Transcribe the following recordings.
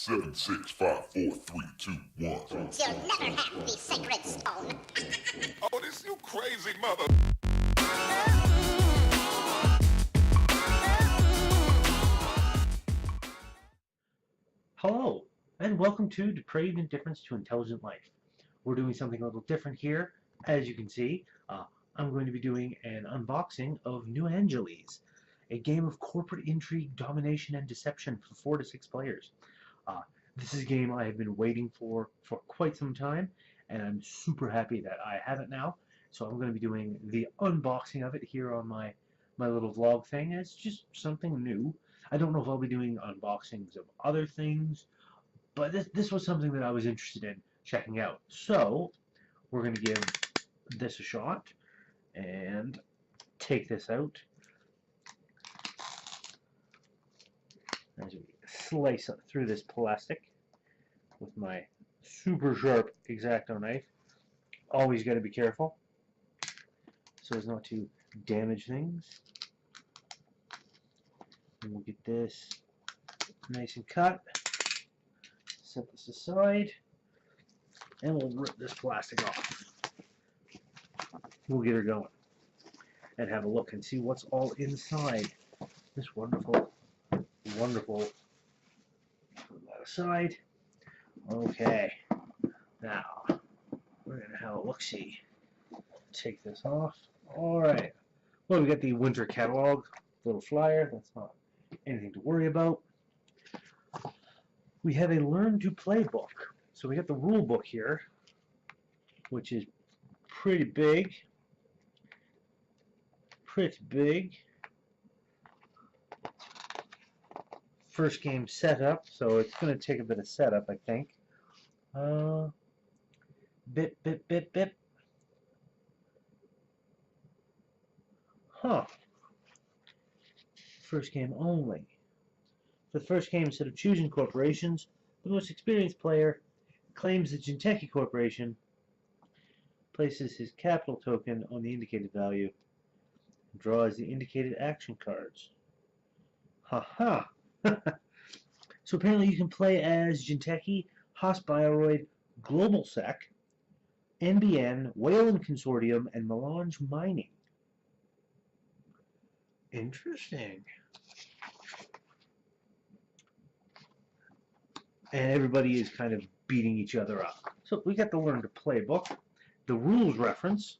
7, 6, 5, 4, 3, 2, 1. You'll never have the sacred stone. Oh, this you crazy mother. Hello, and welcome to Depraved Indifference to Intelligent Life. We're doing something a little different here. As you can see, I'm going to be doing an unboxing of New Angeles, a game of corporate intrigue, domination, and deception for 4 to 6 players. This is a game I have been waiting for quite some time, and I'm super happy that I have it now. So I'm going to be doing the unboxing of it here on my little vlog thing. It's just something new. I don't know if I'll be doing unboxings of other things, but this was something that I was interested in checking out. So we're going to give this a shot and take this out as we slice through this plastic with my super sharp X-Acto knife. Always got to be careful so as not to damage things. And we'll get this nice and cut. Set this aside, and we'll rip this plastic off. We'll get her going and have a look and see what's all inside this wonderful. Put that aside. Okay, now we're gonna have a look-see. Take this off. All right. Well, we got the winter catalog, little flyer. That's not anything to worry about. We have a learn to play book. So we got the rule book here, which is pretty big. First game setup, so it's going to take a bit of setup, I think. Bip. Huh. First game only. For the first game, instead of choosing corporations, the most experienced player claims the Jinteki Corporation, places his capital token on the indicated value, and draws the indicated action cards. Haha! So apparently you can play as Jinteki, Hospbioroid, Global Sec, NBN, Whalen Consortium, and Melange Mining. Interesting. And everybody is kind of beating each other up. So we got the learn to play book, the rules reference,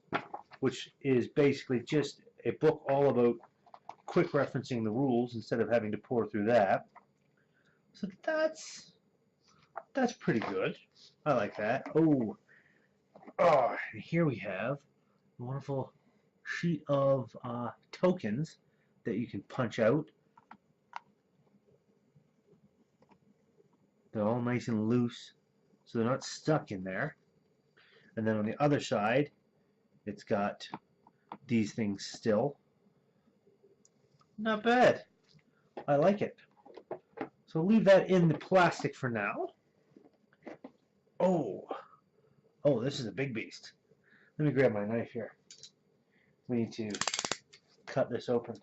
which is basically just a book all about quick referencing the rules instead of having to pour through that. So that's pretty good. I like that. Oh, and here we have a wonderful sheet of tokens that you can punch out. They're all nice and loose, so they're not stuck in there. And then on the other side, it's got these things still. Not bad. I like it. So leave that in the plastic for now. Oh, this is a big beast. Let me grab my knife here. We need to cut this open.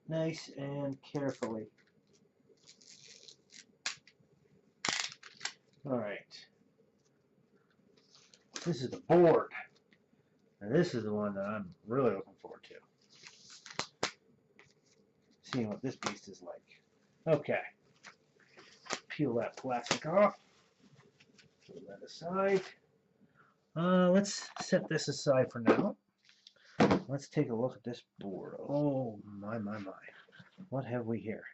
Nice and carefully. Alright. This is the board. And this is the one that I'm really looking forward to. Seeing what this beast is like. Okay. Peel that plastic off. Put that aside. Let's set this aside for now. Let's take a look at this board. Oh, my. What have we here?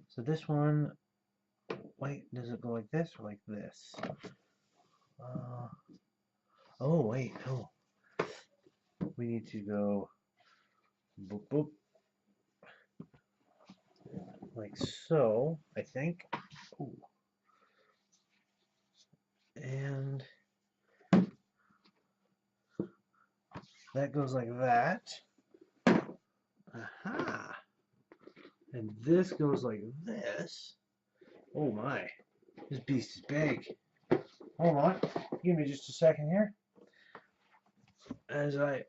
So this one, wait, does it go like this or like this? Oh, wait, no. We need to go boop, boop. Like so, I think. Ooh. And that goes like that. Aha! And this goes like this. Oh my. This beast is big. Hold on. Give me just a second here. As I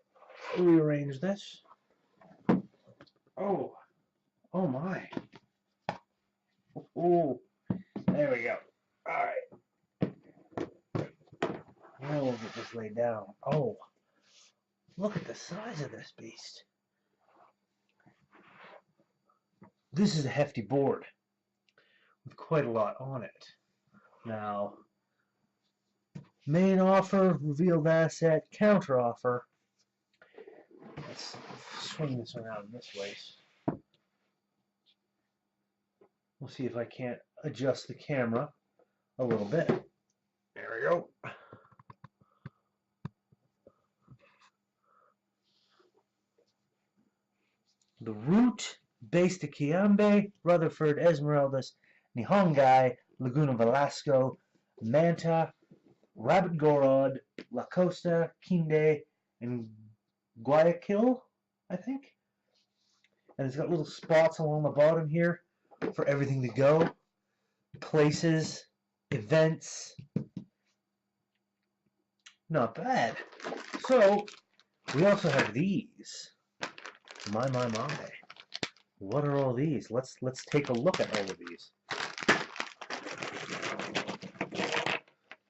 rearrange this. Oh, oh my. Oh, there we go. Alright. Now we'll get this laid down. Oh, look at the size of this beast. This is a hefty board with quite a lot on it. Now, main offer, revealed asset, counter offer. Let's swing this around this way. We'll see if I can't adjust the camera a little bit. There we go. The Root, Base de Kiambe, Rutherford, Esmeraldas, Nihongai, Laguna Velasco, Manta, Rabbit Gorod, La Costa, Kinde, and Guayaquil, I think. And it's got little spots along the bottom here for everything to go. Places, events. Not bad. So, we also have these. My. What are all these? Let's take a look at all of these.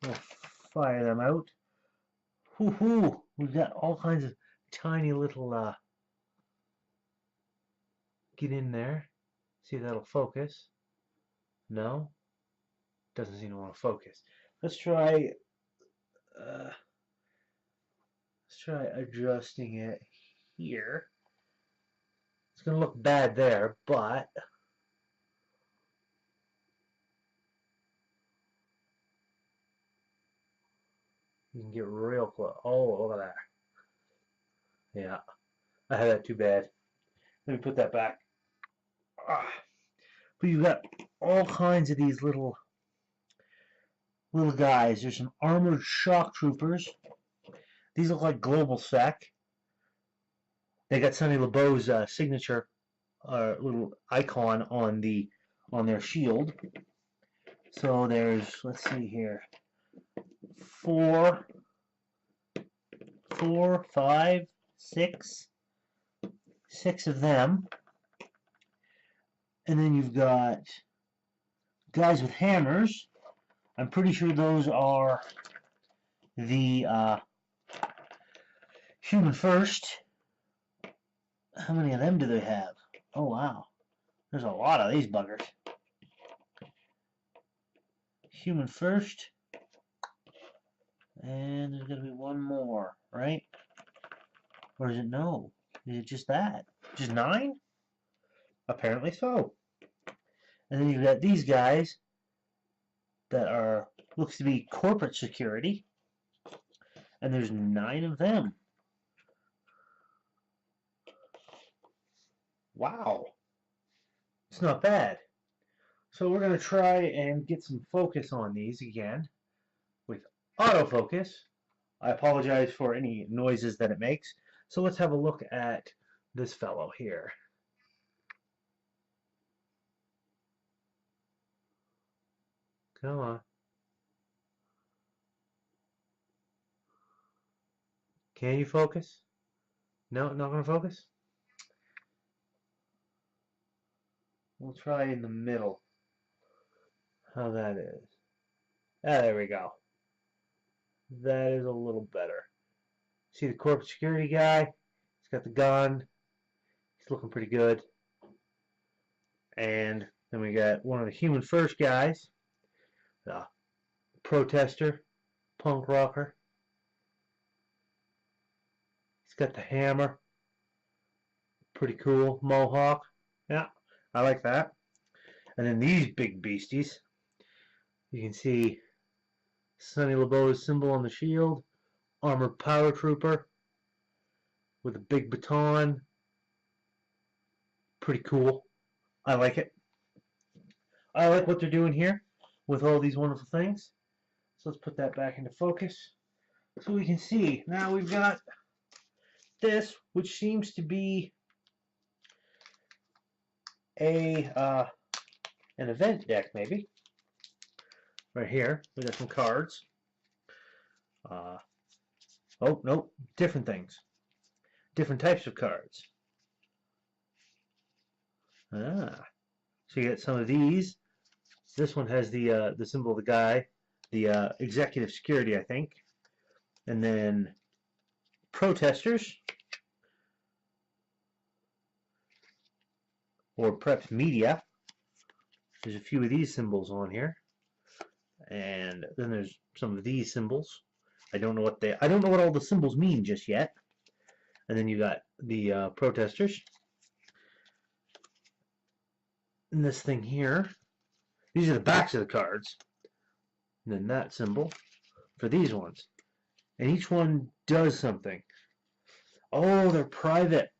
We'll fire them out. Hoo-hoo! We've got all kinds of tiny little, get in there. See if that'll focus. No? Doesn't seem to want to focus. Let's try adjusting it here. It's going to look bad there, but you can get real close. Oh, look at that. Yeah, I had that too bad. Let me put that back. But you've got all kinds of these little guys. There's some armored shock troopers. These look like Global Sec. They got Sonny LeBeau's signature little icon on their shield. So there's, let's see here, 4, 5, 6 of them. And then you've got guys with hammers. I'm pretty sure those are the Human First. How many of them do they have? Oh, wow. There's a lot of these buggers. Human First. And there's going to be one more, right? Or is it no? Is it just that? Just 9? Apparently so. And then you've got these guys that are, looks to be corporate security. And there's 9 of them. Wow. It's not bad. So we're going to try and get some focus on these again with autofocus. I apologize for any noises that it makes. So let's have a look at this fellow here. Come on. Can you focus? No, not going to focus? We'll try in the middle. How that is. Ah, there we go. That is a little better. See the corporate security guy? He's got the gun. He's looking pretty good. And then we got one of the Human First guys. The protester. Punk rocker. He's got the hammer. Pretty cool. Mohawk. Yeah, I like that. And then these big beasties. You can see Sonny LeBeau's symbol on the shield. Armored power trooper with a big baton. Pretty cool. I like it. I like what they're doing here with all these wonderful things. So let's put that back into focus so we can see. Now we've got this, which seems to be an event deck, maybe. Right here, we got some cards. Oh, no, different things. Different types of cards. Ah, so you get some of these. This one has the symbol of the guy, the executive security, I think, and then protesters or perhaps media. There's a few of these symbols on here, and then there's some of these symbols. I don't know what all the symbols mean just yet. And then you got the protesters. And this thing here, these are the backs of the cards. And then that symbol for these ones. And each one does something. Oh, they're private.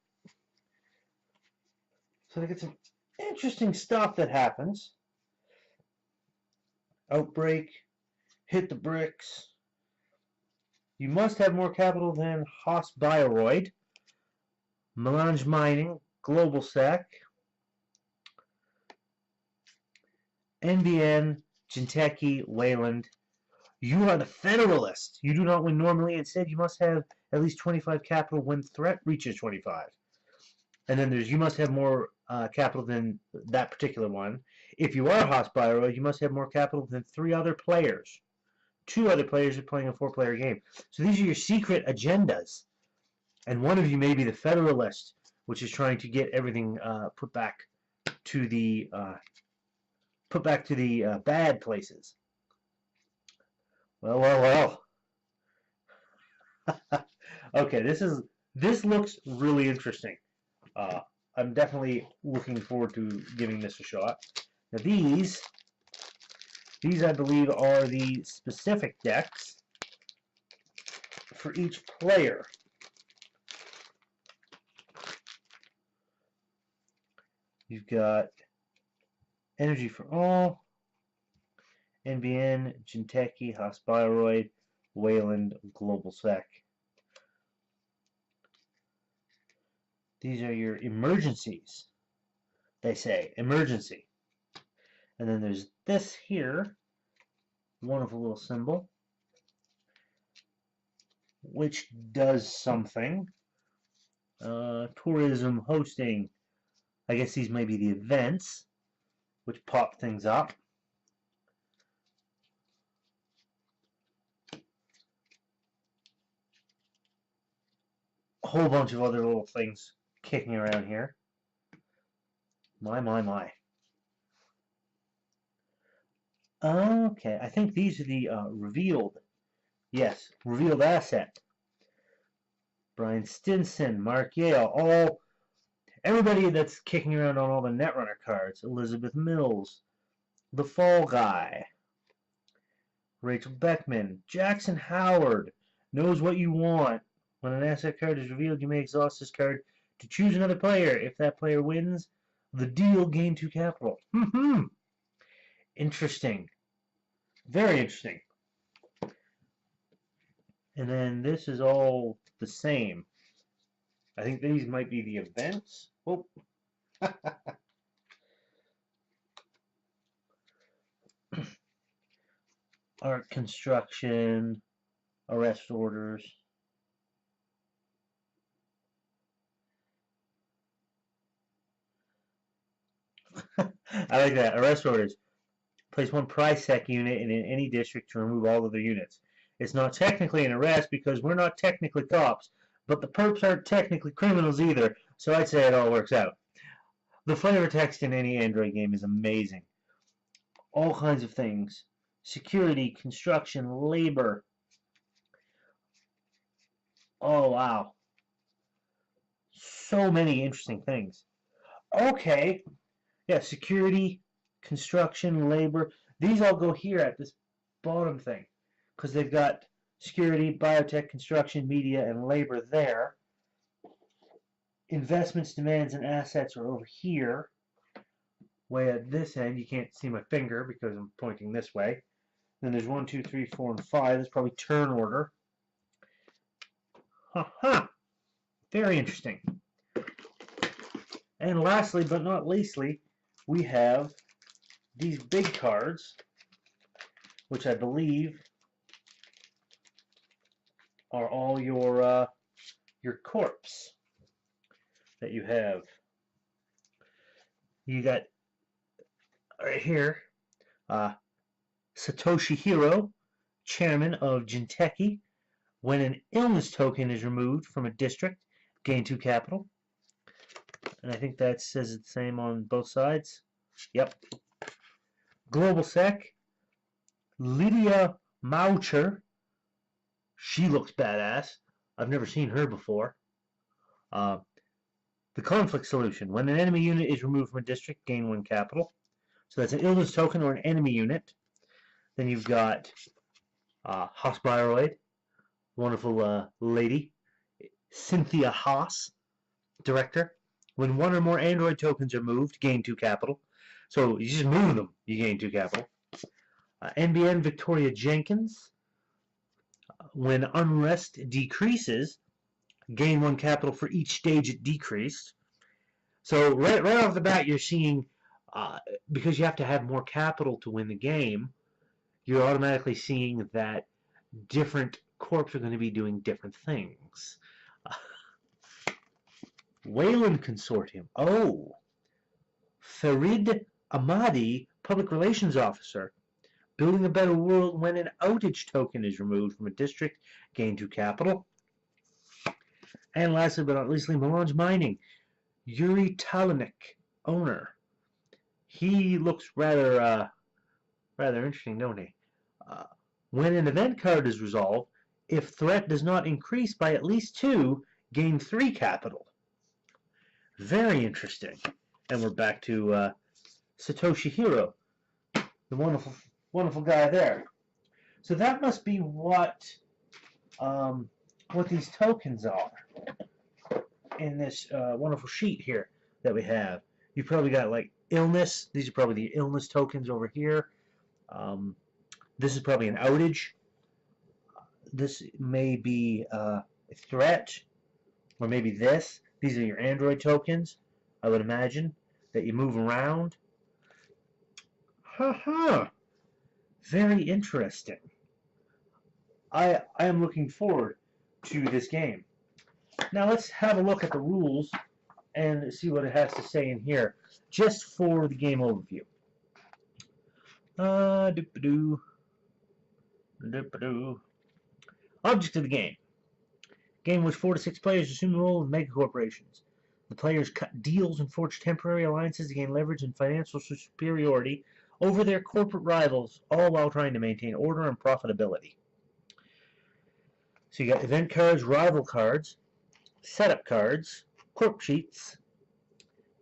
So they get some interesting stuff that happens. Outbreak, hit the bricks. You must have more capital than Hospbioroid, Melange Mining, Global Sec, NBN, Jinteki, Wayland. You are the Federalist. You do not win normally. Instead, you must have at least 25 capital when threat reaches 25. And then there's you must have more capital than that particular one. If you are Hospbioroid, you must have more capital than 3 other players. 2 other players are playing a 4-player game. So these are your secret agendas. And one of you may be the Federalist, which is trying to get everything put back to the bad places. Well. Okay, this looks really interesting. I'm definitely looking forward to giving this a shot. Now these I believe are the specific decks for each player. You've got Energy for All, NBN, Jinteki, Hospbioroid, Wayland, Global Sec. These are your emergencies. They say emergency. And then there's this here, wonderful little symbol, which does something. Tourism, hosting. I guess these may be the events, which pop things up. A whole bunch of other little things kicking around here. My. Okay, I think these are the revealed. Yes, revealed asset. Brian Stinson, Mark Yale, everybody that's kicking around on all the Netrunner cards. Elizabeth Mills, The Fall Guy, Rachel Beckman, Jackson Howard, Knows What You Want. When an asset card is revealed, you may exhaust this card to choose another player. If that player wins the deal, gain 2 capital. Interesting. Very interesting. And then this is all the same. I think these might be the events. Oh. Art construction, arrest orders. I like that. Arrest orders. Place 1 prize sec unit in any district to remove all other units. It's not technically an arrest because we're not technically cops, but the perps aren't technically criminals either, so I'd say it all works out. The flavor text in any Android game is amazing. All kinds of things. Security, construction, labor. Oh, wow. So many interesting things. Okay. Yeah, security, construction, labor. These all go here at this bottom thing because they've got security, biotech, construction, media, and labor there. Investments, demands, and assets are over here. Way at this end, you can't see my finger because I'm pointing this way. Then there's 1, 2, 3, 4, and 5. That's probably turn order. Very interesting. And lastly, but not leastly, we have these big cards, which I believe are all your corps that you have. You got right here Satoshi Hiro, chairman of Jinteki. When an illness token is removed from a district, gain 2 capital. And I think that says the same on both sides. Yep. Global Sec, Lydia Moucher. She looks badass. I've never seen her before. The conflict solution. When an enemy unit is removed from a district, gain 1 capital. So that's an illness token or an enemy unit. Then you've got Hospiroid, wonderful lady. Cynthia Haas, director. When 1 or more android tokens are moved, gain 2 capital. So you just move them, you gain 2 capital. NBN Victoria Jenkins. When unrest decreases, gain 1 capital for each stage it decreased. So right off the bat, you're seeing, because you have to have more capital to win the game, you're automatically seeing that different corps are going to be doing different things. Wayland Consortium. Oh, Farid Ahmadi, Public Relations Officer. Building a better world when an outage token is removed from a district, gain 2 capital. And lastly but not leastly, Melange Mining. Yuri Talenik, owner. He looks rather interesting, don't he? When an event card is resolved, if threat does not increase by at least 2, gain 3 capital. Very interesting. And we're back to Satoshi Hiro, the wonderful guy there. So that must be what these tokens are in this wonderful sheet here that we have. You've probably got like illness. These are probably the illness tokens over here. This is probably an outage. This may be a threat, or maybe this. These are your android tokens, I would imagine, that you move around. Very interesting. I am looking forward to this game. Now let's have a look at the rules and see what it has to say in here, just for the game overview. Object of the game. Game in which 4 to 6 players assume the role of mega corporations. The players cut deals and forge temporary alliances to gain leverage and financial superiority over their corporate rivals, all while trying to maintain order and profitability. So you got event cards, rival cards, setup cards, corp sheets,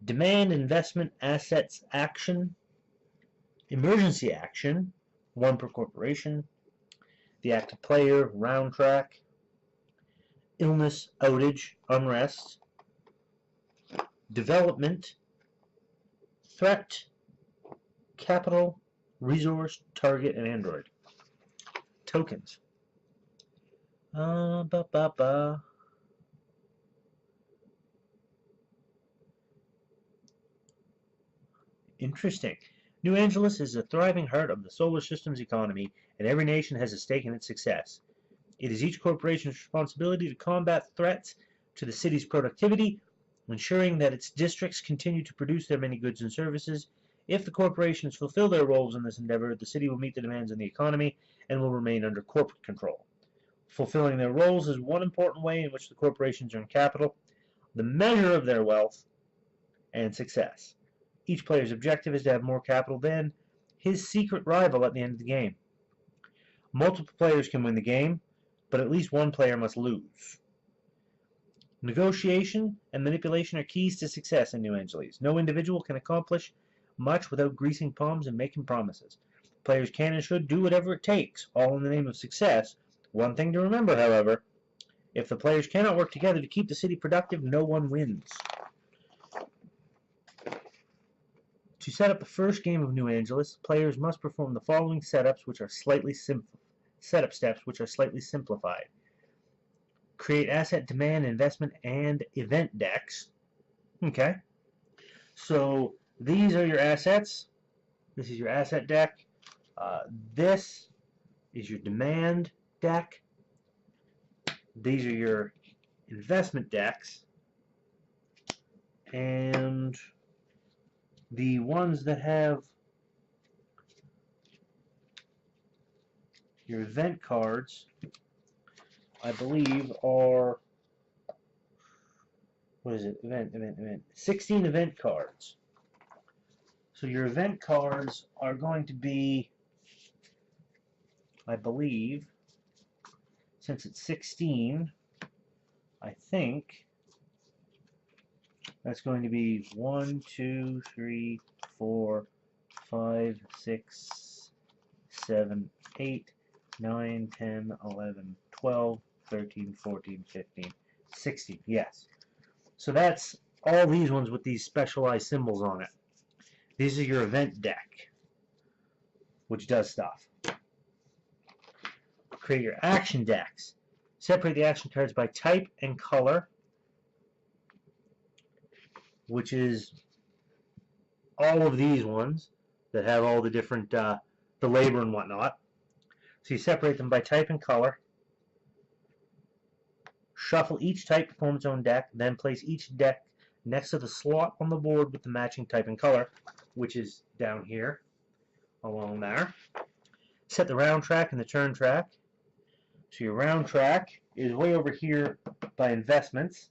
demand, investment, assets, action, emergency action, 1 per corporation, the active player, round track, illness, outage, unrest, development, threat, capital, resource, target, and android. Tokens. Interesting. New Angeles is a thriving heart of the solar system's economy, and every nation has a stake in its success. It is each corporation's responsibility to combat threats to the city's productivity, ensuring that its districts continue to produce their many goods and services. If the corporations fulfill their roles in this endeavor, the city will meet the demands in the economy and will remain under corporate control. Fulfilling their roles is one important way in which the corporations earn capital, the measure of their wealth and success. Each player's objective is to have more capital than his secret rival at the end of the game. Multiple players can win the game, but at least 1 player must lose. Negotiation and manipulation are keys to success in New Angeles. No individual can accomplish much without greasing palms and making promises. Players can and should do whatever it takes, all in the name of success. One thing to remember, however, if the players cannot work together to keep the city productive, no one wins. To set up the first game of New Angeles, players must perform the following setups, which are slightly simplified. Create asset, demand, investment, and event decks. Okay. So these are your assets. This is your asset deck. This is your demand deck. These are your investment decks. And The ones that have your event cards, I believe, are, what is it? Event. 16 event cards. So your event cards are going to be, I believe, since it's 16, I think that's going to be 1, 2, 3, 4, 5, 6, 7, 8, 9, 10, 11, 12, 13, 14, 15, 16. Yes. So that's all these ones with these specialized symbols on it. These are your event deck, which does stuff. Create your action decks. Separate the action cards by type and color, which is all of these ones that have all the different, the labor and whatnot. So you separate them by type and color. Shuffle each type to form its own deck, then place each deck next to the slot on the board with the matching type and color, which is down here, along there. Set the round track and the turn track. So your round track is way over here by investments,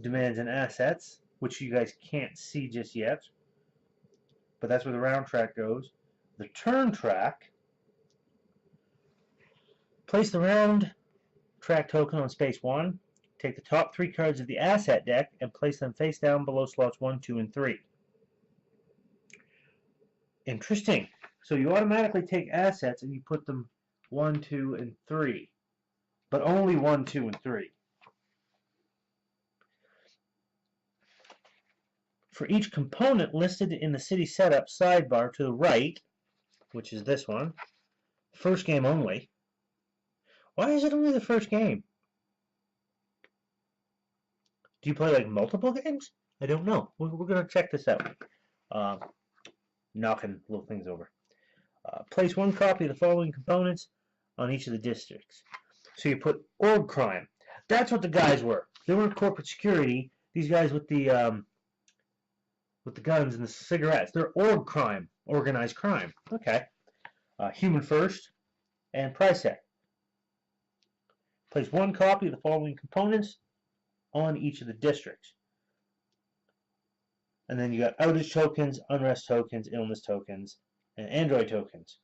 demands and assets, which you guys can't see just yet, but that's where the round track goes. The turn track, place the round track token on space 1, take the top 3 cards of the asset deck and place them face down below slots 1, 2, and 3. Interesting. So you automatically take assets and you put them 1, 2, and 3, but only 1, 2, and 3. For each component listed in the city setup sidebar to the right, which is this one, first game only. Why is it only the first game? Do you play like multiple games? I don't know. We're going to check this out. Knocking little things over. Place 1 copy of the following components on each of the districts. So you put org crime. That's what the guys were. They were corporate security. These guys with the guns and the cigarettes. They're org crime, organized crime. Okay. Human first and Prisec. Place 1 copy of the following components on each of the districts. And then you got outage tokens, unrest tokens, illness tokens, and Android tokens.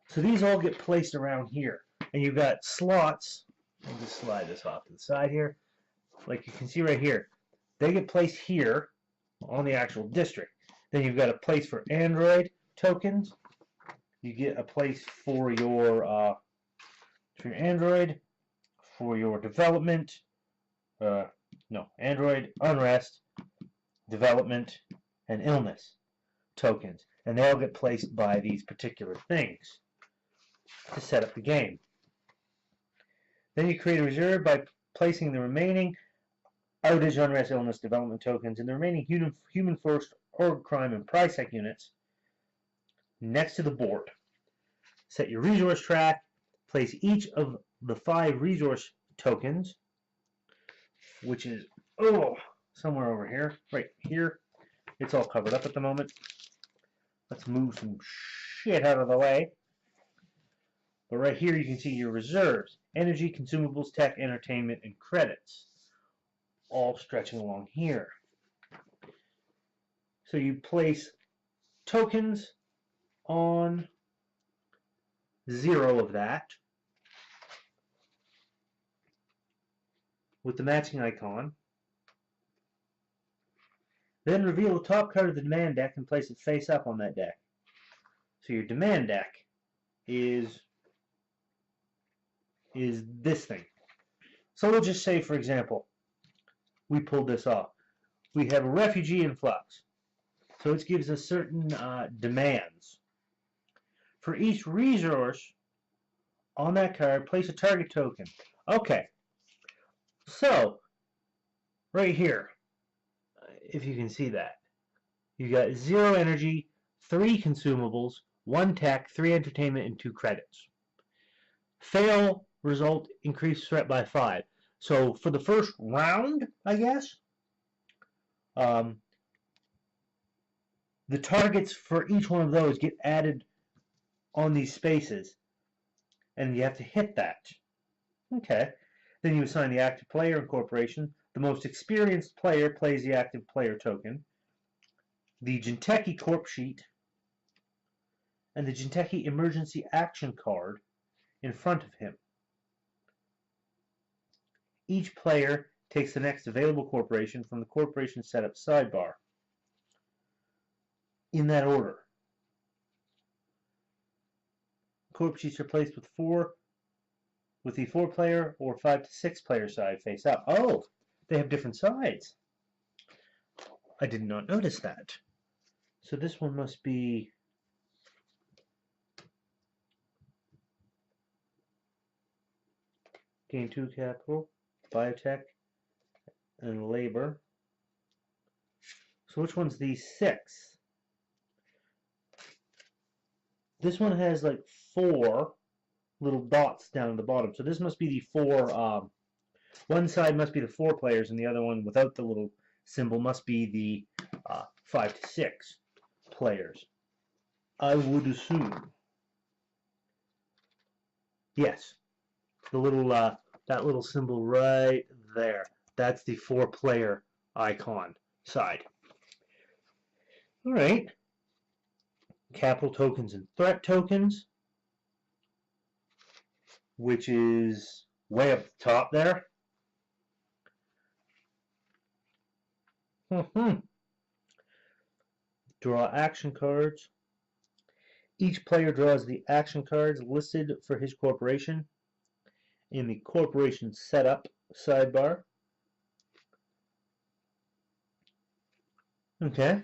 So these all get placed around here. And you've got slots. I'll just slide this off to the side here. Like you can see right here. They get placed here on the actual district. Then you've got a place for Android tokens. You get a place for your Android, for your development, Android, unrest, development, and illness tokens. And they all get placed by these particular things to set up the game. Then you create a reserve by placing the remaining outage, unrest, illness, development tokens and the remaining human first, org crime, and Prisec units next to the board. Set your resource track. Place each of the 5 resource tokens, which is somewhere over here, right here. It's all covered up at the moment. Let's move some shit out of the way. But right here you can see your reserves: energy, consumables, tech, entertainment, and credits, all stretching along here. So you place tokens on 0 of that with the matching icon. Then reveal the top card of the demand deck and place it face up on that deck. So your demand deck is this thing. So we'll just say, for example, we pulled this off. We have a refugee influx. So it gives us certain demands. For each resource on that card, place a target token. Okay. So, right here, if you can see that, you got 0 energy, 3 consumables, 1 tech, 3 entertainment, and 2 credits. Fail result, increase threat by 5. So for the first round, I guess, the targets for each one of those get added on these spaces, and you have to hit that. Okay. Then you assign the active player and corporation. The most experienced player plays the active player token, the Jinteki Corp sheet, and the Jinteki emergency action card in front of him. Each player takes the next available corporation from the corporation setup sidebar. In that order. Corp sheets are placed with the 4-player or 5 to 6-player side face up. Oh, they have different sides. I did not notice that. So this one must be gain 2 capital, biotech, and labor. So which one's the 6? This one has like 4 little dots down at the bottom. So this must be the 4. One side must be the 4 players, and the other one without the little symbol must be the 5 to 6 players. I would assume. Yes, the little that little symbol right there. That's the 4-player icon side. All right. Capital tokens and threat tokens, which is way up the top there. Draw action cards. Each player draws the action cards listed for his corporation in the corporation setup sidebar. Okay.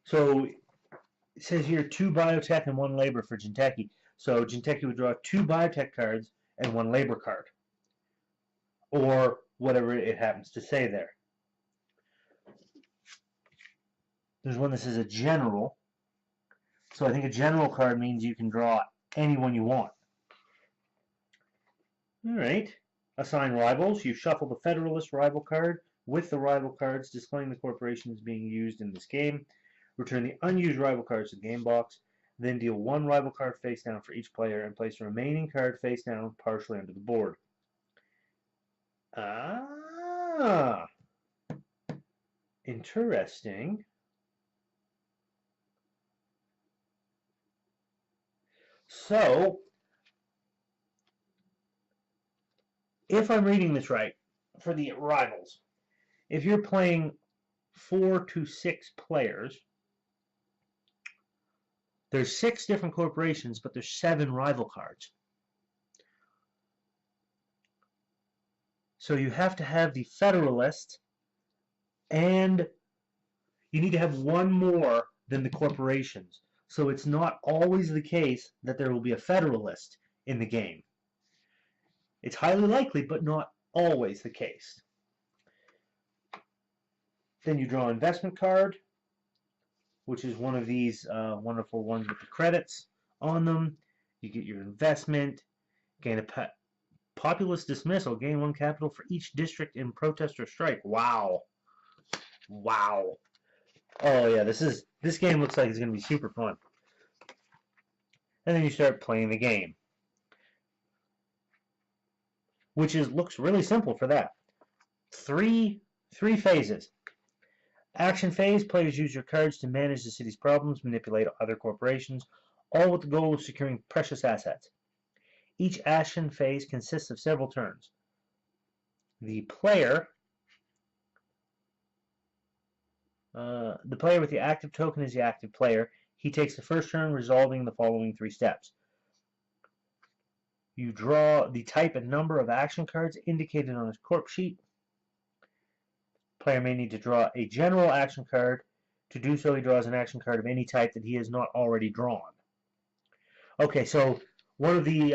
So it says here 2 biotech and 1 labor for Jinteki. So Jinteki would draw 2 biotech cards and 1 labor card. Or whatever it happens to say there. There's one that says a general. So I think a general card means you can draw anyone you want. Alright. Assign rivals. You shuffle the Federalist rival card with the rival cards displaying the corporation is being used in this game. Return the unused rival cards to the game box. Then deal 1 rival card face down for each player and place the remaining card face down partially under the board. Interesting. So, if I'm reading this right, for the rivals, if you're playing 4 to 6 players, there's 6 different corporations, but there's 7 rival cards. So you have to have the Federalist, and you need to have 1 more than the corporations. So it's not always the case that there will be a Federalist in the game. It's highly likely, but not always the case. Then you draw an investment card, which is one of these wonderful ones with the credits on them. You get your investment, gain a populist dismissal, gain 1 capital for each district in protest or strike. Wow. Wow. Oh yeah, this game looks like it's going to be super fun. And then you start playing the game, which looks really simple for that. Three phases. Action phase, players use your cards to manage the city's problems, manipulate other corporations, all with the goal of securing precious assets. Each action phase consists of several turns. The player with the active token is the active player. He takes the first turn, resolving the following 3 steps. You draw the type and number of action cards indicated on his corp sheet. Player may need to draw a general action card. To do so, he draws an action card of any type that he has not already drawn. Okay, so one of the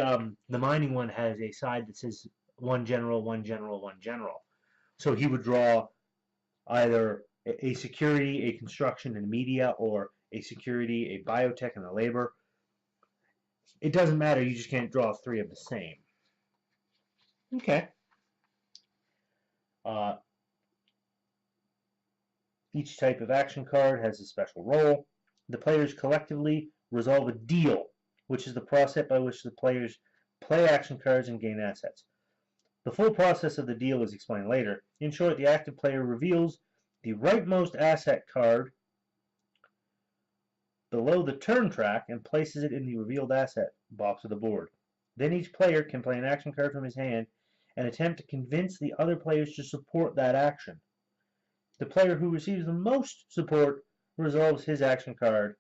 mining one has a side that says 1 general, 1 general, 1 general. So he would draw either a security, a construction, and media, or a security, a biotech, and a labor. It doesn't matter, you just can't draw 3 of the same. Okay. Each type of action card has a special role. The players collectively resolve a deal, which is the process by which the players play action cards and gain assets. The full process of the deal is explained later. In short, the active player reveals the rightmost asset card below the turn track and places it in the revealed asset box of the board. Then each player can play an action card from his hand and attempt to convince the other players to support that action. The player who receives the most support resolves his action card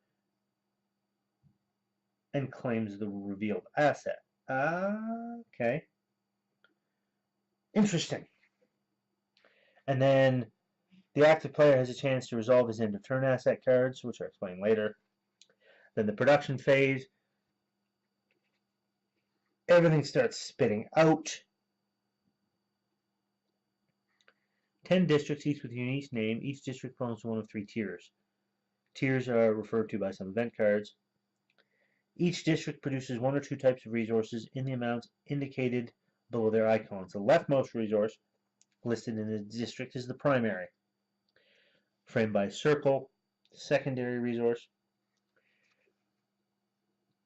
and claims the revealed asset. Okay. Interesting. And then the active player has a chance to resolve his end of turn asset cards, which I'll explain later. Then the production phase. Everything starts spitting out. 10 districts, each with a unique name. Each district belongs to one of 3 tiers. Tiers are referred to by some event cards. Each district produces 1 or 2 types of resources in the amounts indicated below their icons. The leftmost resource listed in the district is the primary, framed by a circle, secondary resource.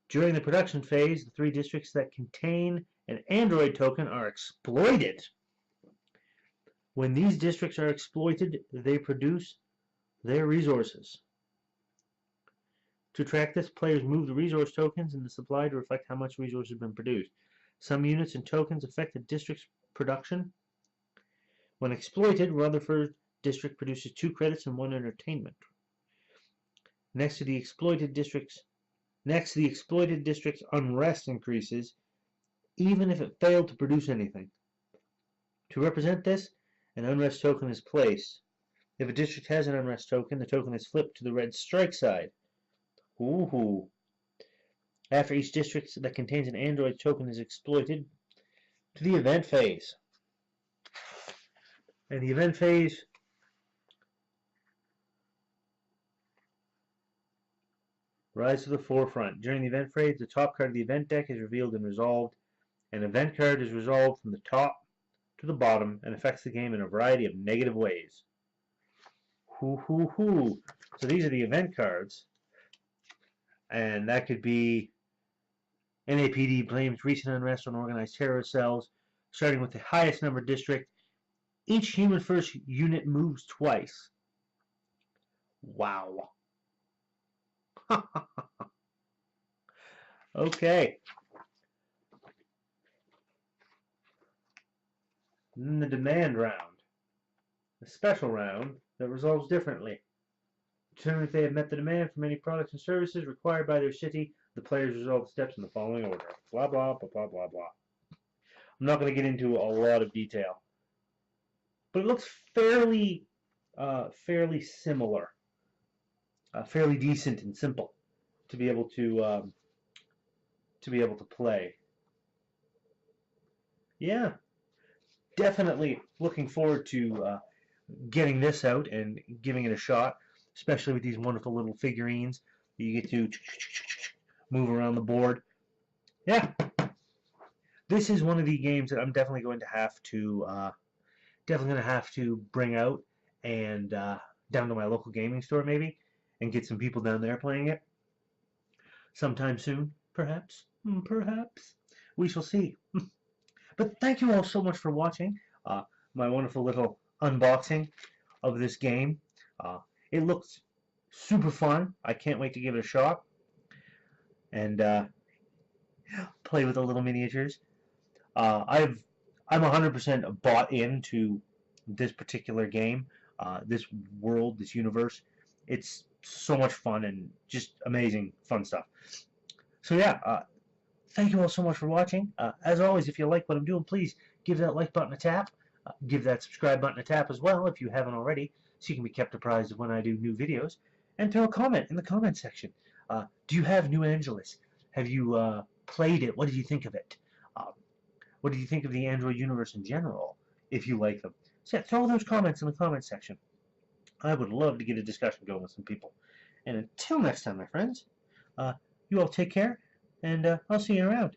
During the production phase, the 3 districts that contain an Android token are exploited. When these districts are exploited, they produce their resources. To track this, players move the resource tokens in the supply to reflect how much resource has been produced. Some units and tokens affect the district's production. When exploited, Rutherford District produces 2 credits and 1 entertainment. Next to the exploited district's unrest increases, even if it failed to produce anything. To represent this, an unrest token is placed. If a district has an unrest token, the token is flipped to the red strike side. Ooh. After each district that contains an Android token is exploited, to the event phase. And the event phase rise to the forefront. During the event phase, the top card of the event deck is revealed and resolved. An event card is resolved from the top to the bottom and affects the game in a variety of negative ways. So these are the event cards. And that could be NAPD blames recent unrest on organized terrorist cells, starting with the highest number district. Each human first unit moves twice. Wow. Okay. Then the demand round. A special round that resolves differently. Determine if they have met the demand for many products and services required by their city. The players resolve the steps in the following order. Blah, blah, blah, blah, blah, blah. I'm not going to get into a lot of detail. But it looks fairly similar. Fairly decent and simple to be able to play. Yeah. Definitely looking forward to getting this out and giving it a shot, especially with these wonderful little figurines that you get to move around the board. Yeah, this is one of the games that I'm definitely going to have to bring out and down to my local gaming store maybe and get some people down there playing it sometime soon, perhaps. Perhaps we shall see. But thank you all so much for watching my wonderful little unboxing of this game. It looks super fun. I can't wait to give it a shot and play with the little miniatures. I'm 100% bought into this particular game, this world, this universe. It's so much fun and just amazing fun stuff. So yeah, thank you all so much for watching. As always, if you like what I'm doing, please give that like button a tap. Give that subscribe button a tap as well if you haven't already, so you can be kept apprised of when I do new videos. And throw a comment in the comment section. Do you have New Angeles? Have you played it? What did you think of it? What did you think of the Android universe in general, if you like them? So yeah, throw those comments in the comment section. I would love to get a discussion going with some people. And until next time, my friends, you all take care and I'll see you around.